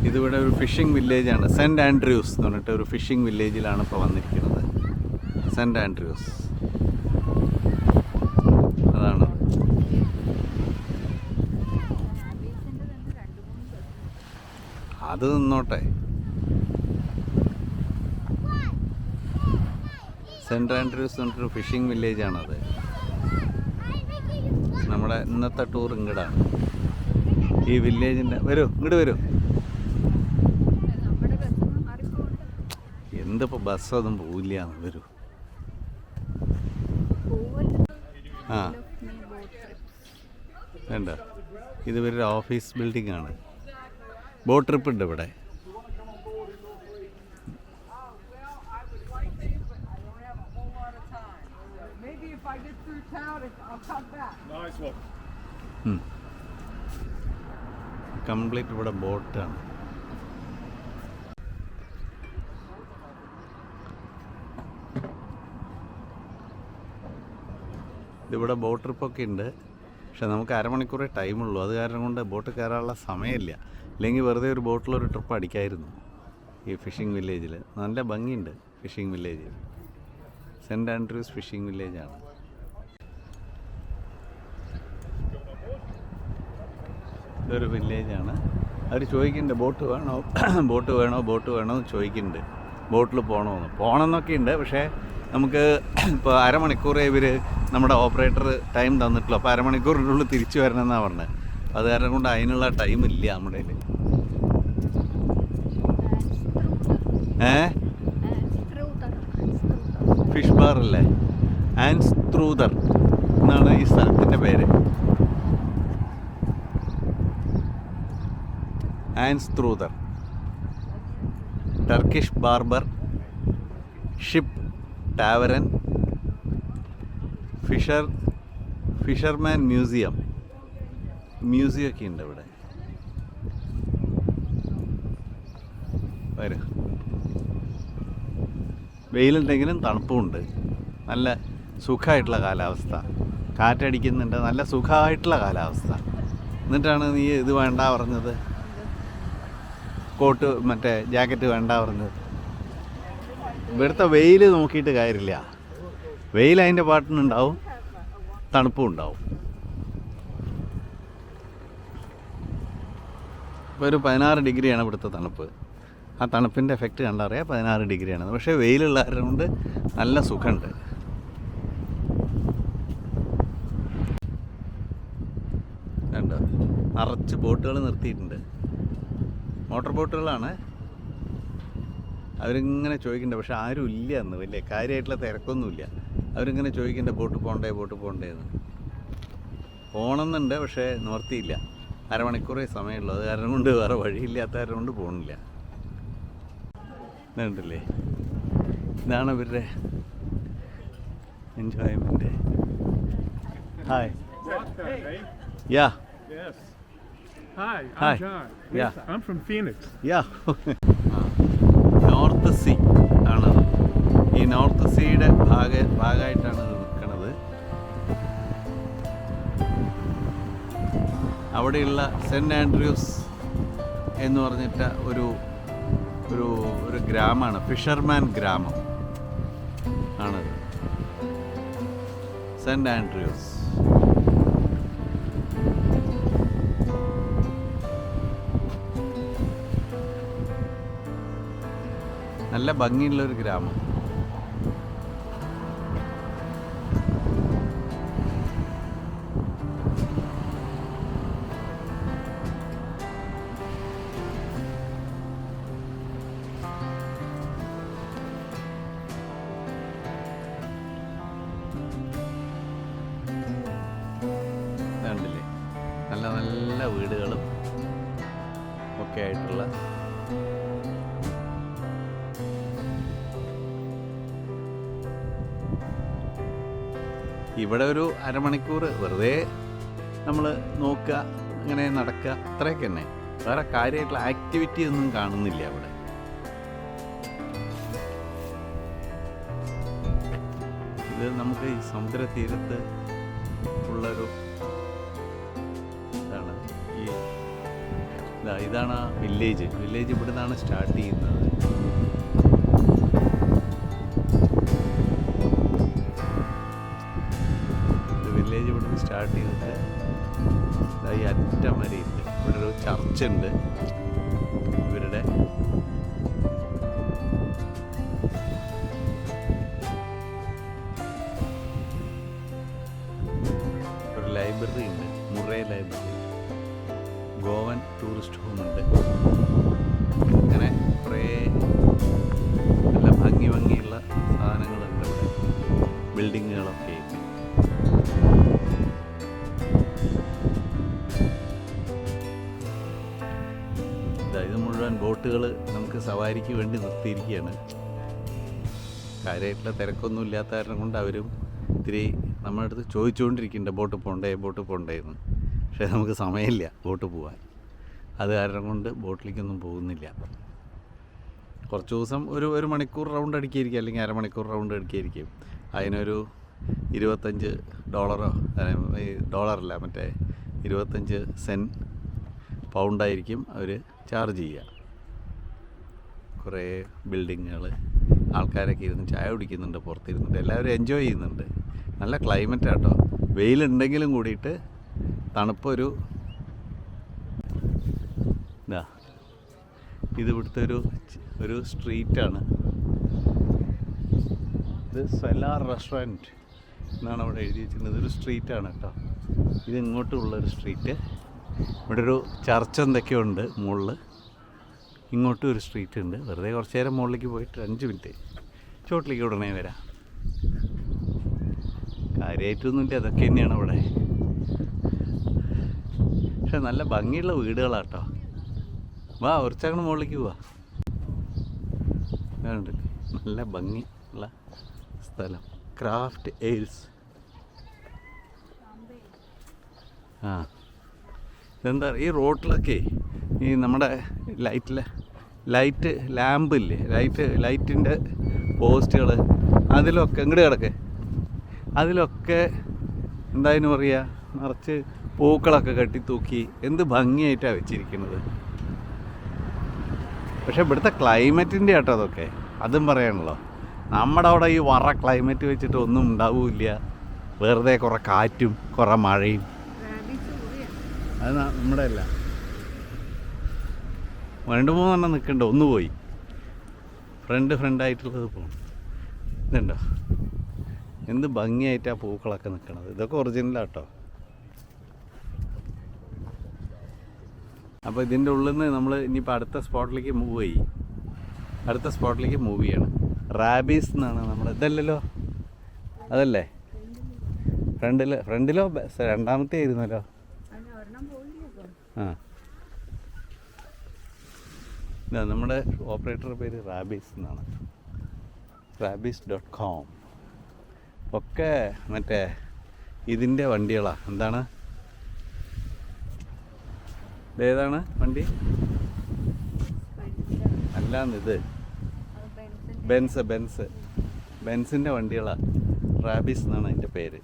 ഇതിവിടെ ഒരു phishing വില്ലേജാണ്. Cent Andrews എന്ന് പറഞ്ഞിട്ട് ഒരു ഫിഷിംഗ് വില്ലേജിലാണ് ഇപ്പോൾ വന്നിരിക്കുന്നത്. സെൻറ്റ് ആൻഡ്രൂസ് അതാണ്. അത് നിന്നോട്ടെ. സെൻറ്റ് ആൻഡ്രൂസ് എന്ന് പറഞ്ഞിട്ടൊരു ഫിഷിംഗ് വില്ലേജാണത്. നമ്മുടെ ഇന്നത്തെ ടൂർ ഇങ്ങടാണ്. ഈ വില്ലേജിൻ്റെ ഇങ്ങോട്ട് വരൂ. എന്തിപ്പോൾ ബസ്സൊന്നും പോവില്ല. വരൂ. ആ വേണ്ട, ഇത് ഒരു ഓഫീസ് ബിൽഡിംഗ് ആണ്. ബോട്ട് ട്രിപ്പ് ഉണ്ട് ഇവിടെ. കംപ്ലീറ്റ് ഇവിടെ ബോട്ടാണ്. ഇതിവിടെ ബോട്ട് ട്രിപ്പൊക്കെ ഉണ്ട്. പക്ഷെ നമുക്ക് അരമണിക്കൂറേ ടൈമുള്ളൂ. അത് കാരണം കൊണ്ട് ബോട്ട് കയറാനുള്ള സമയമില്ല. ഇല്ലെങ്കിൽ വെറുതെ ഒരു ബോട്ടിലൊരു ട്രിപ്പ് അടിക്കായിരുന്നു. ഈ ഫിഷിംഗ് വില്ലേജിൽ നല്ല ഭംഗിയുണ്ട്. Fishing village Saint Andrews fishing വില്ലേജാണ്. ഇതൊരു വില്ലേജാണ്. അവർ ചോദിക്കുന്നുണ്ട് ബോട്ട് വേണോ ബോട്ട് വേണോ ബോട്ട് വേണോ എന്ന് ചോദിക്കുന്നുണ്ട്. ബോട്ടിൽ പോകണമെന്ന് പോകണമെന്നൊക്കെ ഉണ്ട്. പക്ഷേ നമുക്ക് ഇപ്പോൾ അരമണിക്കൂറേ ഇവർ നമ്മുടെ ഓപ്പറേറ്റർ ടൈം തന്നിട്ടുള്ളൂ. അപ്പോൾ അരമണിക്കൂറിനുള്ളിൽ തിരിച്ചു വരണമെന്നാണ് പറഞ്ഞത്. അത് കാരണം കൊണ്ട് അതിനുള്ള ടൈമില്ല നമ്മുടെ കയ്യിൽ. ഫിഷ് ബാർ അല്ലേ? ആൻസ്ത്രൂദർ എന്നാണ് ഈ സ്ഥലത്തിൻ്റെ പേര്. ആൻസ്ത്രൂദർ. ടർക്കിഷ് ബാർബർ, ഷിപ്പ് ടാവരൻ, ഫിഷർമാൻ മ്യൂസിയമൊക്കെ ഉണ്ട് ഇവിടെ. വരും. വെയിലുണ്ടെങ്കിലും തണുപ്പുമുണ്ട്. നല്ല സുഖമായിട്ടുള്ള കാലാവസ്ഥ. കാറ്റടിക്കുന്നുണ്ട്. നല്ല സുഖമായിട്ടുള്ള കാലാവസ്ഥ. എന്നിട്ടാണ് നീ ഇത് വേണ്ട പറഞ്ഞത്, കോട്ട് മറ്റേ ജാക്കറ്റ് വേണ്ട പറഞ്ഞത്. ഇവിടുത്തെ വെയിൽ നോക്കിയിട്ട് കാര്യമില്ല. വെയിൽ അതിൻ്റെ പാട്ടിനുണ്ടാവും, തണുപ്പും ഉണ്ടാവും. ഇപ്പോൾ ഒരു 16 ഡിഗ്രിയാണ് ഇവിടുത്തെ തണുപ്പ്. ആ തണുപ്പിൻ്റെ എഫക്റ്റ് കണ്ടറിയാം 16 ഡിഗ്രിയാണ്. പക്ഷേ വെയിലുള്ള കാരണം കൊണ്ട് നല്ല സുഖമുണ്ട്. കണ്ടോ, നിറച്ച് ബോട്ടുകൾ നിർത്തിയിട്ടുണ്ട്. മോട്ടോർ ബോട്ടുകളാണ്. അവരിങ്ങനെ ചോദിക്കണ്ട. പക്ഷെ ആരും ഇല്ല എന്ന്, വലിയ കാര്യമായിട്ടുള്ള തിരക്കൊന്നുമില്ല. അവരിങ്ങനെ ചോദിക്കണ്ട ബോട്ട് പോകണ്ടേ എന്ന്. പോകണമെന്നുണ്ട്, പക്ഷേ നിവർത്തിയില്ല. അരമണിക്കൂറേ സമയമുള്ളൂ. അത് കാരണം കൊണ്ട് വേറെ വഴിയില്ലാത്ത കാരണം കൊണ്ട് പോകണില്ല. ഇതുണ്ടല്ലേ, ഇതാണ് ഇവരുടെ enjoyment. Hi. Yeah. Hi, I'm Hi. John. Yeah. I'm from Phoenix. Yeah. North sea ആണത്. ഈ നോർത്ത് സീയുടെ ഭാഗമായിട്ടാണ് ഇത് നിൽക്കുന്നത്. അവിടെയുള്ള സെൻറ്റ് ആൻഡ്രൂസ് എന്ന് പറഞ്ഞിട്ട് ഒരു ഗ്രാമമാണ്. ഫിഷർമാൻ ഗ്രാമം ആണത്. Saint Andrews. നല്ല ഭംഗിയുള്ളൊരു ഗ്രാമം. കണ്ടില്ലേ, നല്ല നല്ല വീടുകളും ഒക്കെ ആയിട്ടുള്ള. ഇവിടെ ഒരു അരമണിക്കൂർ വെറുതെ നമ്മൾ നോക്കുക, അങ്ങനെ നടക്കുക, അത്രയൊക്കെ തന്നെ. വേറെ കാര്യമായിട്ടുള്ള ആക്ടിവിറ്റി ഒന്നും കാണുന്നില്ല അവിടെ. ഇത് നമുക്ക് ഈ സമുദ്ര തീരത്ത് ഉള്ളൊരു ഇതാണ്. ഈ ഇതാണ് ആ വില്ലേജ്. വില്ലേജ് ഇവിടെ നിന്നാണ് സ്റ്റാർട്ട് ചെയ്യുന്നത്. വില്ലേജ് ഇവിടെ നിന്ന് സ്റ്റാർട്ട് ചെയ്തിട്ട് ഈ അറ്റം വരെ ഉണ്ട്. ഇവിടെ ഒരു ചർച്ച് ഉണ്ട് ഇവരുടെ. ഒരു ലൈബ്രറി ഉണ്ട്, Murray library. Goan tourist home ഉണ്ട്. അങ്ങനെ കുറേ നല്ല ഭംഗിയുള്ള സാധനങ്ങളുണ്ട് ഇവിടെ, ബിൽഡിങ്ങുകളൊക്കെ ഉണ്ട്. ഇത് മുഴുവൻ ബോട്ടുകൾ നമുക്ക് സവാരിക്ക് വേണ്ടി നിർത്തിയിരിക്കുകയാണ്. കാര്യമായിട്ടുള്ള തിരക്കൊന്നും ഇല്ലാത്ത കാരണം കൊണ്ട് അവരും ഇത്തിരി നമ്മുടെ അടുത്ത് ചോദിച്ചുകൊണ്ടിരിക്കുന്നുണ്ട് ബോട്ട് പോണ്ടേന്ന്. പക്ഷേ നമുക്ക് സമയമില്ല ബോട്ട് പോകാൻ. അത് കാരണം കൊണ്ട് ബോട്ടിലേക്കൊന്നും പോകുന്നില്ല. കുറച്ച് ദിവസം ഒരു മണിക്കൂർ റൗണ്ട് അടിക്കായിരിക്കും, അല്ലെങ്കിൽ അരമണിക്കൂർ റൗണ്ട് അടിക്കായിരിക്കും. അതിനൊരു $25 ഡോളറല്ല, മറ്റേ 25 സെൻറ്റ് പൗണ്ടായിരിക്കും അവർ ചാർജ് ചെയ്യുക. കുറേ ബിൽഡിങ്ങുകൾ, ആൾക്കാരൊക്കെ ഇരുന്ന് ചായ കുടിക്കുന്നുണ്ട് പുറത്തിരുന്നിട്ട്. എല്ലാവരും എൻജോയ് ചെയ്യുന്നുണ്ട്. നല്ല ക്ലൈമറ്റ് ആട്ടോ. വെയിലുണ്ടെങ്കിലും കൂടിയിട്ട് തണുപ്പൊരു ഇതാ. ഇത് ഇവിടുത്തെ ഒരു സ്ട്രീറ്റാണ്. ഇത് സെലാർ റെസ്റ്റോറൻറ്റ് എന്നാണ് അവിടെ എഴുതി വെച്ചിരുന്നത്. ഇതൊരു സ്ട്രീറ്റാണ് കേട്ടോ. ഇത് ഇങ്ങോട്ടുള്ളൊരു സ്ട്രീറ്റ്. ഇവിടെ ഒരു ചർച്ച് എന്തൊക്കെയോ ഉണ്ട് മുകളിൽ. ഇങ്ങോട്ടും ഒരു സ്ട്രീറ്റ് ഉണ്ട്. വെറുതെ കുറച്ച് നേരം മുകളിലേക്ക് പോയിട്ട് 5 മിനിറ്റ് ചോട്ടിലേക്ക് ഉടനെ വരാം. കാര്യമായിട്ടൊന്നുമില്ല, അതൊക്കെ തന്നെയാണ് ഇവിടെ. പക്ഷെ നല്ല ഭംഗിയുള്ള വീടുകളാട്ടോ. വാ കുറച്ചങ്ങ് മുകളിലേക്ക് പോവാ. ഉണ്ട് നല്ല ഭംഗി ഉള്ള സ്ഥലം. Craft ales. ആ ഇതെന്താ ഈ റോഡിലൊക്കെ ഈ നമ്മുടെ ലൈറ്റ് ലാമ്പില്ലേ, ലൈറ്റിൻ്റെ പോസ്റ്റുകൾ, അതിലൊക്കെ ഇങ്ങോട്ട് കിടക്ക്, അതിലൊക്കെ എന്തായാലും പറയുക നിറച്ച് പൂക്കളൊക്കെ കെട്ടിത്തൂക്കി എന്ത് ഭംഗിയായിട്ടാണ് വെച്ചിരിക്കുന്നത്. പക്ഷെ ഇവിടുത്തെ ക്ലൈമറ്റിൻ്റെ ആട്ടോ അതൊക്കെ. അതും പറയാനുള്ളോ, നമ്മുടെ അവിടെ ഈ വറ ക്ലൈമറ്റ് വെച്ചിട്ട് ഒന്നും ഉണ്ടാവില്ല. വെറുതെ കുറേ കാറ്റും കുറേ മഴയും. അത് നമ്മുടെ അല്ല. 2-3 എണ്ണം നിൽക്കണ്ട, ഒന്ന് പോയി. ഫ്രണ്ടായിട്ടുള്ളത് പോകും. ഇതുണ്ടോ എന്ത് ഭംഗിയായിട്ടാണ് പൂക്കളൊക്കെ നിൽക്കണത്. ഇതൊക്കെ ഒറിജിനലാട്ടോ. അപ്പോൾ ഇതിൻ്റെ ഉള്ളിൽ നിന്ന് നമ്മൾ ഇനിയിപ്പോൾ അടുത്ത സ്പോട്ടിലേക്ക് മൂവ് ചെയ്യണം. റാബീസ് എന്നാണ് നമ്മുടെ. ഇതല്ലല്ലോ, അതല്ലേ ഫ്രണ്ടിലോ രണ്ടാമത്തെ ആയിരുന്നല്ലോ. ആ ഇതാ നമ്മുടെ ഓപ്പറേറ്ററുടെ പേര് റാബീസ് എന്നാണ്. rabis.com. ഒക്കെ മറ്റേ ഇതിൻ്റെ വണ്ടികളാണ്. എന്താണ് ഇതേതാണ് വണ്ടി? അല്ലാന്ന് ഇത് ബെൻസിൻ്റെ വണ്ടികളാണ്. റാബീസ് എന്നാണ് അതിൻ്റെ പേര്.